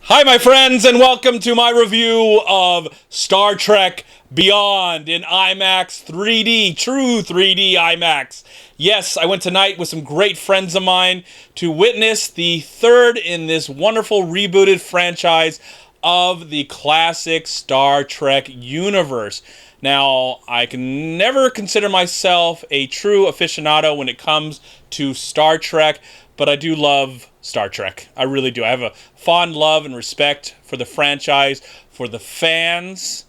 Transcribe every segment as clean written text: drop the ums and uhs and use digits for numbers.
Hi, my friends, and welcome to my review of Star Trek Beyond in IMAX 3D, true 3D IMAX. Yes, I went tonight with some great friends of mine to witness the third in this wonderful rebooted franchise of the classic Star Trek universe. Now, I can never consider myself a true aficionado when it comes to Star Trek, but I do love Star Trek. I really do. I have a fond love and respect for the franchise, for the fans.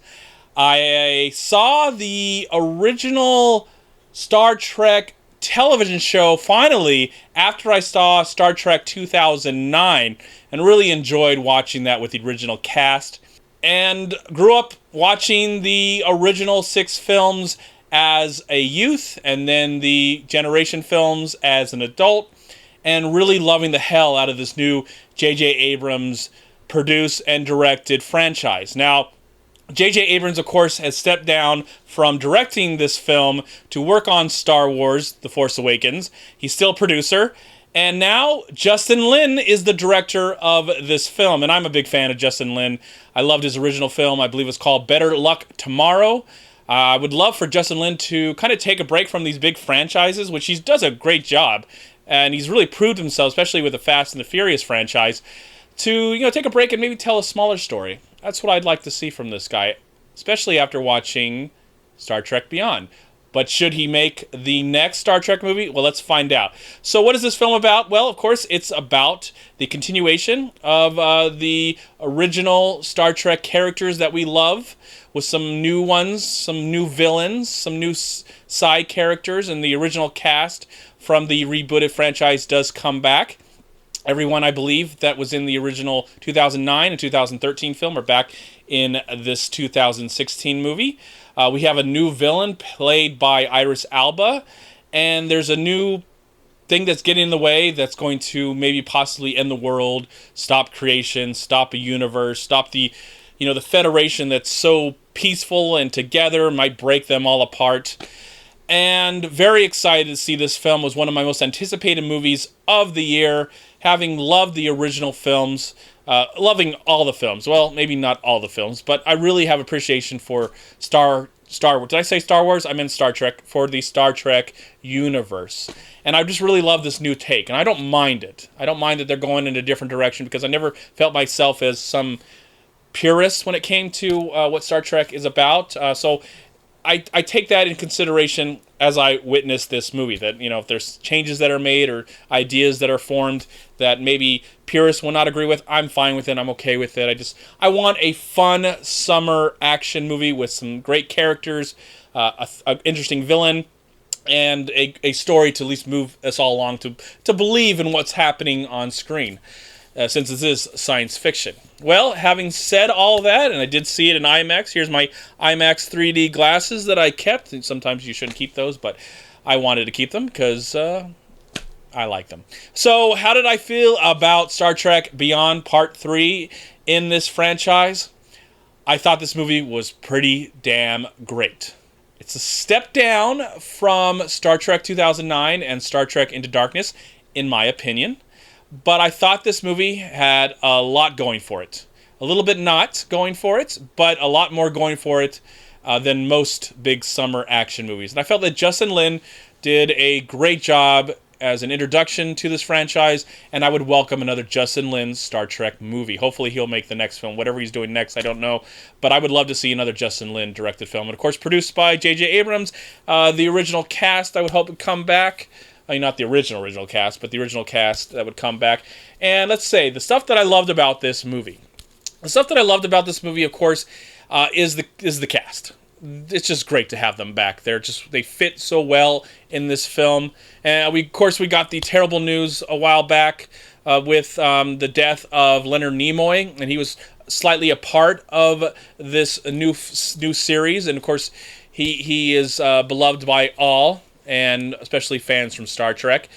I saw the original Star Trek television show finally after I saw Star Trek 2009 and really enjoyed watching that with the original cast. And grew up watching the original 6 films as a youth and then the Generation films as an adult, and really loving the hell out of this new J.J. Abrams produced and directed franchise. Now, J.J. Abrams, of course, has stepped down from directing this film to work on Star Wars: The Force Awakens. He's still producer. And now Justin Lin is the director of this film. And I'm a big fan of Justin Lin. I loved his original film. I believe it's called Better Luck Tomorrow. I would love for Justin Lin to kind of take a break from these big franchises, which he does a great job. And he's really proved himself, especially with the Fast and the Furious franchise, to take a break and maybe tell a smaller story. That's what I'd like to see from this guy, especially after watching Star Trek Beyond. But should he make the next Star Trek movie? Well, let's find out. So what is this film about? Well, of course, it's about the continuation of the original Star Trek characters that we love, with some new ones, some new villains, some new side characters, and the original cast from the rebooted franchise does come back. Everyone, I believe, that was in the original 2009 and 2013 film are back in this 2016 movie. We have a new villain played by Idris Elba, and there's a new thing that's getting in the way that's going to maybe possibly end the world, stop creation, stop a universe, stop the Federation that's so peaceful and together, might break them all apart. And very excited to see this film. It was one of my most anticipated movies of the year, having loved the original films, loving all the films. Well, maybe not all the films, but I really have appreciation for Star Wars. Did I say Star Wars? I meant Star Trek, for the Star Trek universe. And I just really love this new take, and I don't mind it. I don't mind that they're going in a different direction, because I never felt myself as some purist when it came to what Star Trek is about. So I take that in consideration as I witness this movie, that, if there's changes that are made or ideas that are formed that maybe purists will not agree with, I'm fine with it. I'm okay with it. I want a fun summer action movie with some great characters, an interesting villain, and a story to at least move us all along to believe in what's happening on screen. Since this is science fiction. Well, having said all that, and I did see it in IMAX, here's my IMAX 3D glasses that I kept. And sometimes you shouldn't keep those, but I wanted to keep them because I like them. So how did I feel about Star Trek Beyond Part 3 in this franchise? I thought this movie was pretty damn great. It's a step down from Star Trek 2009 and Star Trek Into Darkness, in my opinion. But I thought this movie had a lot going for it. A little bit not going for it, but a lot more going for it than most big summer action movies. And I felt that Justin Lin did a great job as an introduction to this franchise, and I would welcome another Justin Lin Star Trek movie. Hopefully he'll make the next film. Whatever he's doing next, I don't know. But I would love to see another Justin Lin directed film. And of course, produced by J.J. Abrams. The original cast, I would hope, would come back. Not the original cast, but the original cast that would come back. And let's say, the stuff that I loved about this movie. The stuff that I loved about this movie, of course, is the cast. It's just great to have them back. They fit so well in this film. And we got the terrible news a while back with the death of Leonard Nimoy, and he was slightly a part of this new series. And of course, he is beloved by all, and especially fans from Star Trek.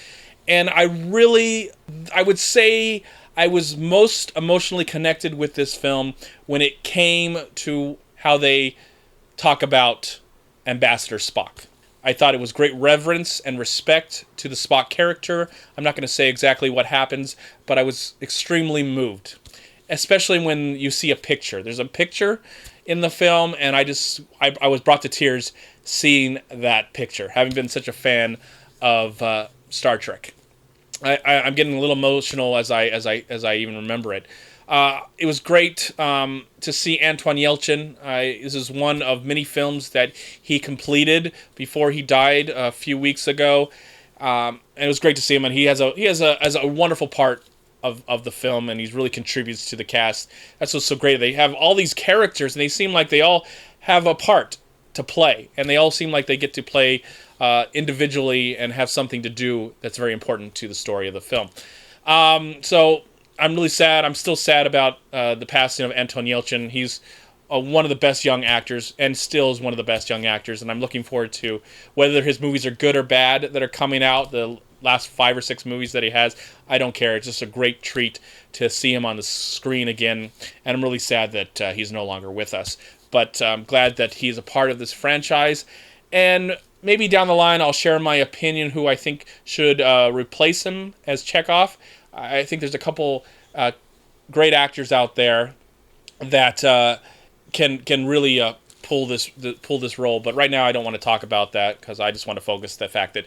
And I would say I was most emotionally connected with this film when it came to how they talk about Ambassador Spock. I thought it was great reverence and respect to the Spock character. I'm not going to say exactly what happens, but I was extremely moved. especially when you see a picture. There's a picture in the film, and I was brought to tears seeing that picture, having been such a fan of Star Trek. I'm getting a little emotional as I even remember it. It was great to see Anton Yelchin. This is one of many films that he completed before he died a few weeks ago. And it was great to see him, and he has a wonderful part of the film, and he really contributes to the cast. That's what's so great. They have all these characters, and they seem like they all have a part to play, and they all seem like they get to play individually and have something to do that's very important to the story of the film. So I'm really sad. I'm still sad about the passing of Anton Yelchin. He's one of the best young actors, and still is one of the best young actors, and I'm looking forward to whether his movies are good or bad that are coming out, the last 5 or 6 movies that he has. I don't care. It's just a great treat to see him on the screen again, and I'm really sad that he's no longer with us. But I'm glad that he's a part of this franchise, and maybe down the line I'll share my opinion who I think should replace him as Chekhov. I think there's a couple great actors out there that can really pull this role. But right now I don't want to talk about that because I just want to focus the fact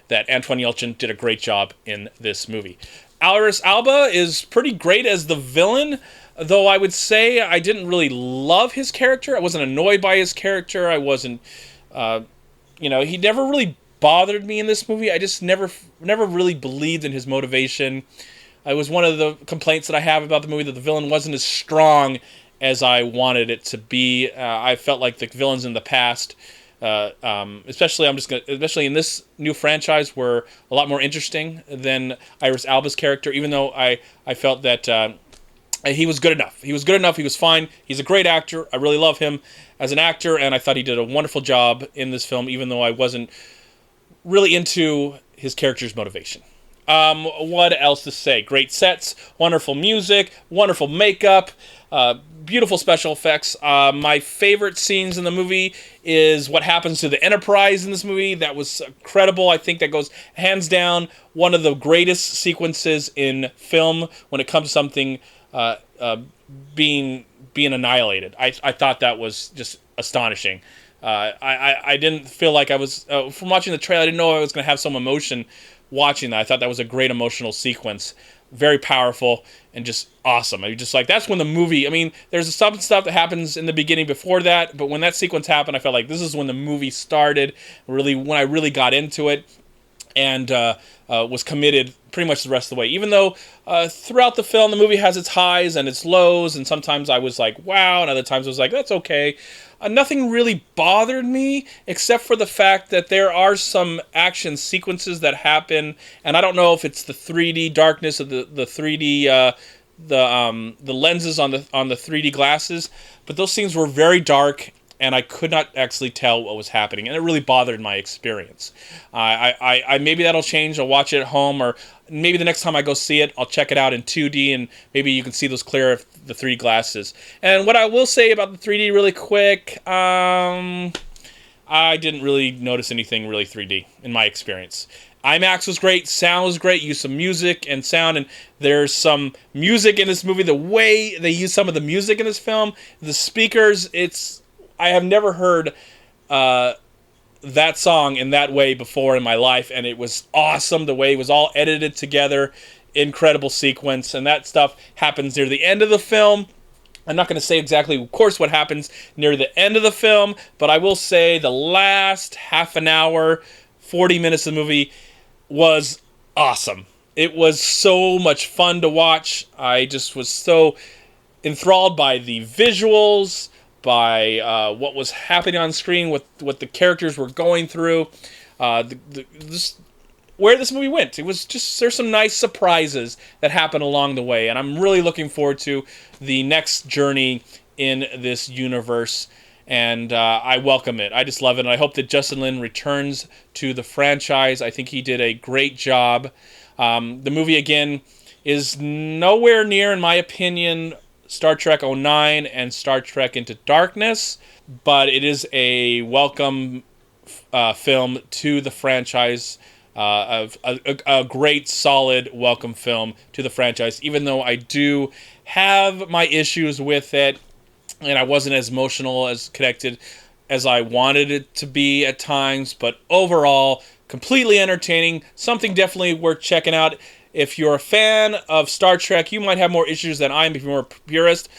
that Anton Yelchin did a great job in this movie. Idris Elba is pretty great as the villain, though I would say I didn't really love his character. I wasn't annoyed by his character. I wasn't, he never really bothered me in this movie. I just never really believed in his motivation. It was one of the complaints that I have about the movie, that the villain wasn't as strong as I wanted it to be. I felt like the villains in the past, especially in this new franchise, were a lot more interesting than Idris Elba's character. Even though I felt that he was good enough. He was good enough. He was fine. He's a great actor. I really love him as an actor, and I thought he did a wonderful job in this film, even though I wasn't really into his character's motivation. What else to say? Great sets, wonderful music, wonderful makeup, beautiful special effects. My favorite scenes in the movie is what happens to the Enterprise in this movie. That was incredible. I think that goes hands down one of the greatest sequences in film when it comes to something being annihilated. I thought that was just astonishing. I didn't feel like I was from watching the trailer. I didn't know I was going to have some emotion watching that. I thought that was a great emotional sequence, very powerful and just awesome. I mean, just like, that's when the movie, I mean, there's some stuff that happens in the beginning before that, but when that sequence happened, I felt like this is when the movie started, really, when I really got into it and was committed pretty much the rest of the way. Even though throughout the film, the movie has its highs and its lows, and sometimes I was like, wow, and other times I was like, that's okay. Nothing really bothered me, except for the fact that there are some action sequences that happen, and I don't know if it's the 3D darkness of the 3D, the lenses on the 3D glasses, but those scenes were very dark, and I could not actually tell what was happening, and it really bothered my experience. I maybe that'll change. I'll watch it at home, or maybe the next time I go see it, I'll check it out in 2D, and maybe you can see those clear the 3D glasses. And what I will say about the 3D really quick, I didn't really notice anything really 3D in my experience. IMAX was great, sound was great, used some music and sound, and there's some music in this movie. The way they use some of the music in this film, the speakers, I have never heard that song in that way before in my life, and it was awesome the way it was all edited together. Incredible sequence, and that stuff happens near the end of the film. I'm not going to say exactly, of course, what happens near the end of the film, but I will say the last half an hour, 40 minutes of the movie was awesome. It was so much fun to watch. I just was so enthralled by the visuals, by what was happening on screen, what the characters were going through, where this movie went. It was just, there's some nice surprises that happen along the way, and I'm really looking forward to the next journey in this universe, and I welcome it. I just love it, and I hope that Justin Lin returns to the franchise. I think he did a great job. The movie, again, is nowhere near, in my opinion, Star Trek 09 and Star Trek Into Darkness, but it is a welcome film to the franchise. a great, solid, welcome film to the franchise, even though I do have my issues with it, and I wasn't as emotional, as connected as I wanted it to be at times, but overall, completely entertaining, something definitely worth checking out. If you're a fan of Star Trek, you might have more issues than I am if you're more a purist.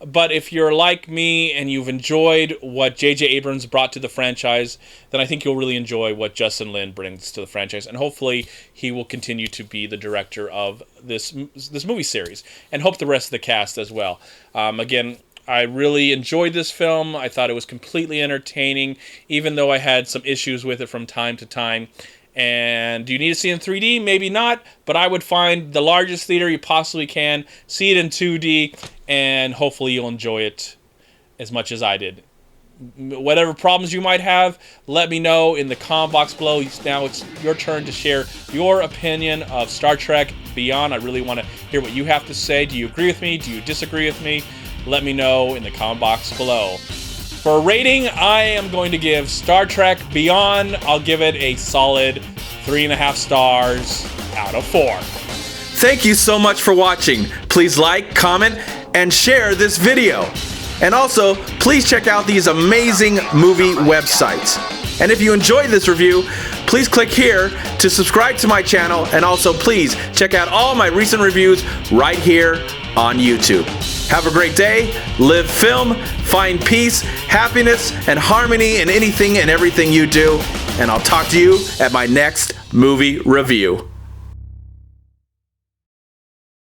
But if you're like me and you've enjoyed what J.J. Abrams brought to the franchise, then I think you'll really enjoy what Justin Lin brings to the franchise. And hopefully he will continue to be the director of this movie series. And hope the rest of the cast as well. Again, I really enjoyed this film. I thought it was completely entertaining, even though I had some issues with it from time to time. And do you need to see it in 3D? Maybe not, but I would find the largest theater you possibly can, see it in 2D, and hopefully you'll enjoy it as much as I did. Whatever problems you might have, let me know in the comment box below. Now it's your turn to share your opinion of Star Trek Beyond. I really want to hear what you have to say. Do you agree with me? Do you disagree with me? Let me know in the comment box below. For a rating, I am going to give Star Trek Beyond, I'll give it a solid 3.5 stars out of 4. Thank you so much for watching. Please like, comment, and share this video. And also, please check out these amazing movie websites. And if you enjoyed this review, please click here to subscribe to my channel, and also please check out all my recent reviews right here on YouTube. Have a great day, live film, find peace, happiness, and harmony in anything and everything you do, and I'll talk to you at my next movie review.